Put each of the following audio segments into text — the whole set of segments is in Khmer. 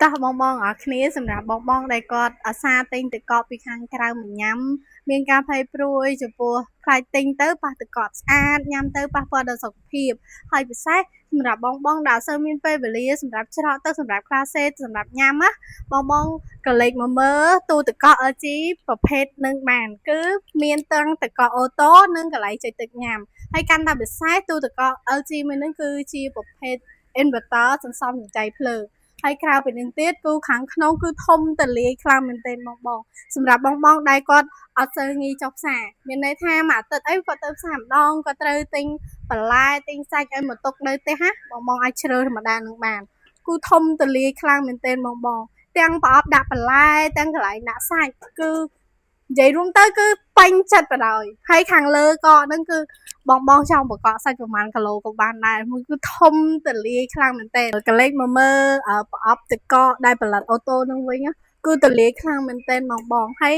តោះបងអរគ្នាសម្រាប់បងដែលគាត់អាសាទិញទឹកកកពីខាងក្រៅមកញ៉ាំមានការភ័យព្រួយចំពោះខ្លាចទិញទៅប៉ះទឹកកកស្អាតញ៉ាំទៅប៉ះពាល់ដល់សុខភាពហើយពិសេសសម្រាប់បងដែលអត់សូវមានពេលវេលាសម្រាប់ច្រកទឹកសម្រាប់ក្លាសេសម្រាប់ញ៉ាំណាបងក៏លេចមកមើលទូទឹកកក LG ប្រភេទនឹងបានគឺមានទាំងទឹកកកអូតូនិងកន្លែងចុចទឹកញ៉ាំហើយកាន់តែពិសេសទូទឹកកក LG មួយនឹងគឺជាប្រភេទ inverter សន្សំសំចៃភ្លើងហើយក្រៅពីនេះទៀតគឺខាងក្នុងគឺធំទលាយខ្លាំងមែនទែនបងសម្រាប់បងដែលគាត់អត់សូវងាយចុះផ្សារមានន័យថាមួយអាទិត្យអីគាត់ទៅផ្សារម្ដងគាត់ត្រូវទិញបន្លែទិញសាច់ឲ្យមកទុកនៅផ្ទះណាបងអាចជ្រើសធម្មតានឹងបានគឺធំទលាយខ្លាំងមែនទែនបងទាំងប្រអប់ដាក់បន្លែទាំងកន្លែងដាក់សាច់គឺនិយាយរួមទៅគឺពេញចិត្តបដ ாய் ហើយខាងលើក៏ហ្នឹងគឺបងចង់បកកសាច់ប្រហែលគីឡូក៏បានដែរមួយគឺធំទលាយខ្លាំងមែនទែនកលេចមកមើលប្រអប់ទឹកកកដែលផលិតអូតូនឹងវិញគឺទលាយខ្លាំងមែនទែនបងហើយ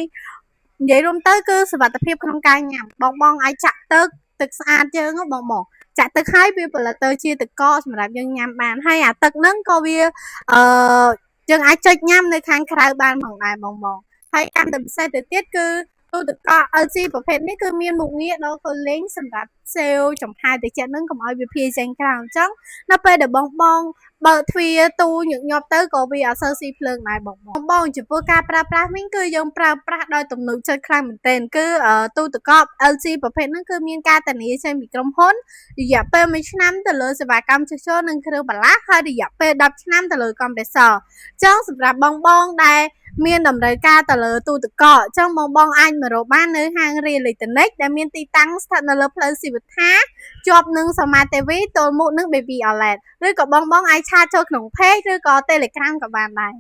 និយាយរួមទៅគឺសុវត្ថិភាពក្នុងការញ៉ាំបងអាចចាក់ទឹកស្អាតយើងបងចាក់ទឹកហើយវាផលិតទៅជាទឹកកកសម្រាប់យើងញ៉ាំបានហើយអាទឹកហ្នឹងក៏វាយើងអាចចុចញ៉ាំនៅខាងក្រៅបានផងដែរបងហើយកាន់តែពិសេសទៅទៀតគឺទូទឹកកក LG ប្រភេទនេះគឺមានមុខងារដល់ cooling សម្រាប់សេវចំហាយត្រជាក់នឹងកុំឲ្យវាភាយចេញក្រៅអញ្ចឹងនៅពេលដែលបងបើកទ្វារទូញឹកញាប់ទៅក៏វាអត់សូវស៊ីភ្លើងដែរបងចំពោះការប្រើប្រាស់វិញគឺយើងប្រើប្រាស់ដោយទំនុកចិត្តខ្លាំងមែនទែនគឺទូទឹកកក LG ប្រភេទហ្នឹងគឺមានការធានាចេញពីក្រុមហ៊ុនរយៈពេល1ឆ្នាំទៅលើសេវាកម្មជួសជុលនិងគ្រឿងបន្លាស់ហើយរយៈពេល10ឆ្នាំទៅលើកំប្រេស័រអញ្ចឹងសម្រាប់បងដែលមានតម្រូវការទៅលើទូទឹកកកអញ្ចឹងបងអាចមករកបាននៅហាងរីអេឡិចត្រូនិកដែលមានទីតាំងស្ថិតនៅលើផ្លូវស៊ីវត្ថាជាប់នឹងសមាតេវីទល់មុខនឹង Baby Outlet ឬក៏បងអាចឆាតចូលក្នុង Page ឬក៏ Telegram ក៏បានដែរ